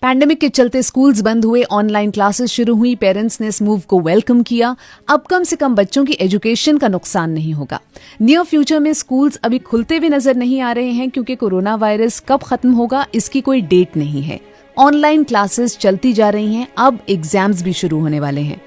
Pandemic के चलते schools बंद हुए, ऑनलाइन क्लासेस शुरू हुई, पेरेंट्स ने इस मूव को वेलकम किया। अब कम से कम बच्चों की एजुकेशन का नुकसान नहीं होगा। नियर फ्यूचर में स्कूल्स अभी खुलते हुए नजर नहीं आ रहे हैं क्योंकि कोरोना वायरस कब खत्म होगा इसकी कोई डेट नहीं है। ऑनलाइन क्लासेस चलती जा रही हैं, अब एग्जाम्स भी शुरू होने वाले हैं।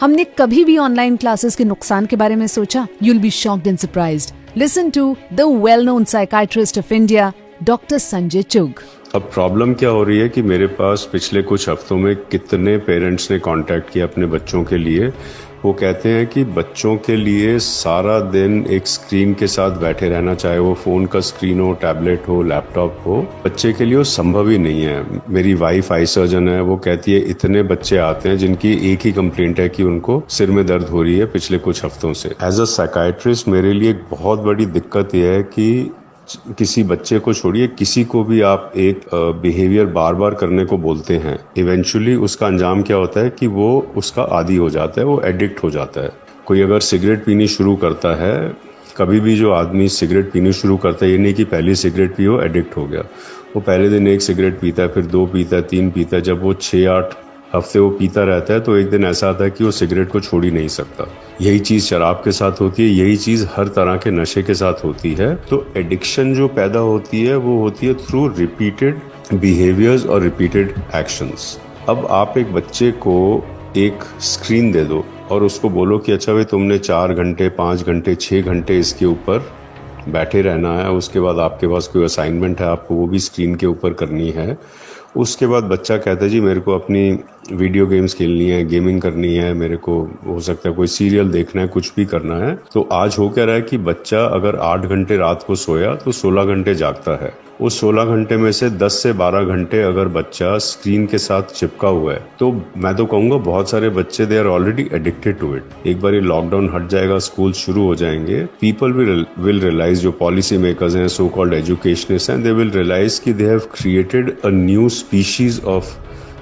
हमने कभी भी ऑनलाइन क्लासेस के नुकसान के बारे में सोचा? You'll be shocked and surprised. Listen to the well-known psychiatrist of India, Dr. Sanjay Chugh. अब प्रॉब्लम क्या हो रही है कि मेरे पास पिछले कुछ हफ्तों में कितने पेरेंट्स ने कांटेक्ट किया अपने बच्चों के लिए। वो कहते हैं कि बच्चों के लिए सारा दिन एक स्क्रीन के साथ बैठे रहना, चाहे वो फ़ोन का स्क्रीन हो, टैबलेट हो, लैपटॉप हो, बच्चे के लिए वो संभव ही नहीं है। मेरी वाइफ आई सर्जन है, वो कहती है इतने बच्चे आते हैं जिनकी एक ही कंप्लेंट है कि उनको सिर में दर्द हो रही है पिछले कुछ हफ्तों से। एज अ साइकाइट्रिस्ट मेरे लिए एक बहुत बड़ी दिक्कत यह है कि किसी बच्चे को छोड़िए, किसी को भी आप एक बिहेवियर बार बार करने को बोलते हैं, इवेंचुअली उसका अंजाम क्या होता है कि वो उसका आदी हो जाता है, वो एडिक्ट हो जाता है। कोई अगर सिगरेट पीनी शुरू करता है, कभी भी जो आदमी सिगरेट पीनी शुरू करता है, ये नहीं कि पहली सिगरेट पी वो एडिक्ट हो गया। वो पहले दिन एक सिगरेट पीता है, फिर 2 पीता है, 3 पीता है। जब वो 6-8 हफ्ते वो पीता रहता है तो एक दिन ऐसा आता है कि वो सिगरेट को छोड़ ही नहीं सकता। यही चीज़ शराब के साथ होती है, यही चीज़ हर तरह के नशे के साथ होती है। तो एडिक्शन जो पैदा होती है वो होती है थ्रू रिपीटेड बिहेवियर्स और रिपीटेड एक्शंस। अब आप एक बच्चे को एक स्क्रीन दे दो और उसको बोलो कि अच्छा भाई तुमने 4 घंटे, 5 घंटे, 6 घंटे इसके ऊपर बैठे रहना है, उसके बाद आपके पास कोई असाइनमेंट है, आपको वो भी स्क्रीन के ऊपर करनी है। उसके बाद बच्चा कहता है जी मेरे को अपनी वीडियो गेम्स खेलनी है, गेमिंग करनी है, मेरे को हो सकता है कोई सीरियल देखना है, कुछ भी करना है। तो आज हो क्या रहा है कि बच्चा अगर 8 घंटे रात को सोया तो 16 घंटे जागता है। उस 16 घंटे में से 10 से 12 घंटे अगर बच्चा स्क्रीन के साथ चिपका हुआ है, तो मैं तो कहूँगा बहुत सारे बच्चे they are already addicted to it. एक बार ये लॉकडाउन हट जाएगा, स्कूल शुरू हो जाएंगे, पीपल विल रियलाइज, जो पॉलिसी मेकर्स हैं, सो कॉल्ड एजुकेशनिस्ट हैं, दे विल रियलाइज कि they have created a new species of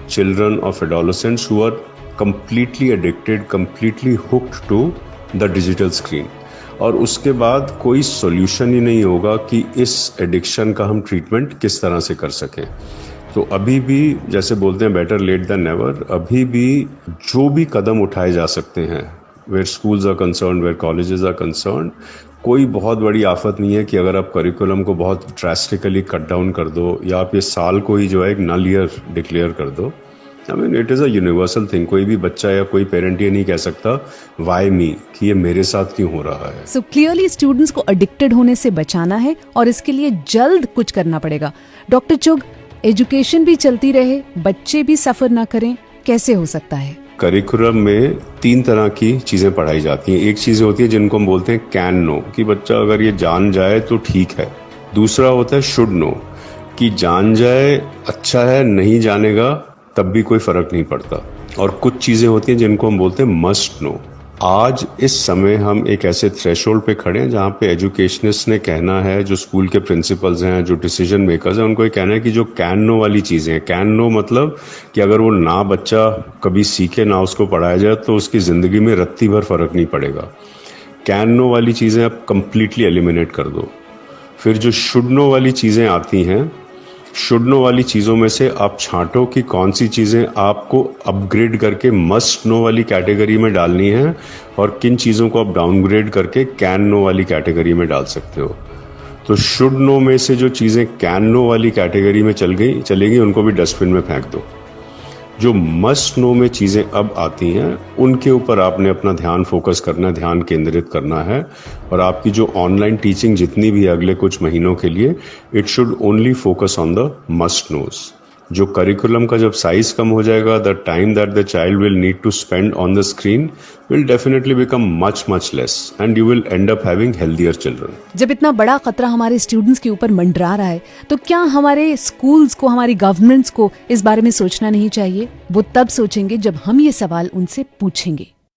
children of adolescents who are completely addicted, completely hooked to the digital screen. और उसके बाद कोई solution ही नहीं होगा कि इस एडिक्शन का हम ट्रीटमेंट किस तरह से कर सकें। तो अभी भी जैसे बोलते हैं बेटर लेट देन नेवर, अभी भी जो भी कदम उठाए जा सकते हैं, where schools are concerned, where colleges are concerned, कोई बहुत बड़ी आफत नहीं है कि अगर आप करिकुलम को बहुत ड्रास्टिकली कट डाउन कर दो या आप ये साल को ही जो है एक नल ईयर डिक्लेयर कर दो। I mean it is a universal thing. कोई भी बच्चा या कोई पेरेंट ये नहीं कह सकता व्हाई मी, कि ये मेरे साथ क्यों हो रहा है। सो क्लियरली स्टूडेंट्स को एडिक्टेड होने से बचाना है और इसके लिए जल्द कुछ करना पड़ेगा। डॉक्टर चुग, एजुकेशन भी चलती रहे, बच्चे भी सफर ना करें, कैसे हो सकता है? करिकुलम में 3 तरह की चीज़ें पढ़ाई जाती हैं। एक चीज़ होती है जिनको हम बोलते हैं कैन नो, कि बच्चा अगर ये जान जाए तो ठीक है। दूसरा होता है शुड नो, कि जान जाए अच्छा है, नहीं जानेगा तब भी कोई फर्क नहीं पड़ता। और कुछ चीज़ें होती हैं जिनको हम बोलते हैं मस्ट नो। आज इस समय हम एक ऐसे थ्रेशोल्ड पे खड़े हैं जहाँ पे एजुकेशनिस्ट ने कहना है, जो स्कूल के प्रिंसिपल्स हैं, जो डिसीजन मेकर्स हैं, उनको ये कहना है कि जो कैन नो वाली चीज़ें हैं, कैन नो मतलब कि अगर वो ना बच्चा कभी सीखे, ना उसको पढ़ाया जाए, तो उसकी ज़िंदगी में रत्ती भर फर्क नहीं पड़ेगा। कैन नो वाली चीज़ें आप कंप्लीटली एलिमिनेट कर दो। फिर जो शुड नो वाली चीज़ें आती हैं, शुड नो वाली चीज़ों में से आप छांटो कि कौन सी चीज़ें आपको अपग्रेड करके मस्ट नो वाली कैटेगरी में डालनी है और किन चीज़ों को आप डाउनग्रेड करके कैन नो वाली कैटेगरी में डाल सकते हो। तो शुड नो में से जो चीज़ें कैन नो वाली कैटेगरी में चलेगी उनको भी डस्टबिन में फेंक दो। जो मस्ट नो में चीज़ें अब आती हैं उनके ऊपर आपने अपना ध्यान फोकस करना है, ध्यान केंद्रित करना है। और आपकी जो ऑनलाइन टीचिंग जितनी भी अगले कुछ महीनों के लिए, it should only focus on the must knows. जो करिकुलम का जब साइज कम हो जाएगा, the time that the child will need to spend on the screen will definitely become much less and you will end up having healthier children. जब इतना बड़ा खतरा हमारे स्टूडेंट्स के ऊपर मंडरा रहा है, तो क्या हमारे स्कूल्स को, हमारी गवर्नमेंट्स को इस बारे में सोचना नहीं चाहिए? वो तब सोचेंगे जब हम ये सवाल उनसे पूछेंगे।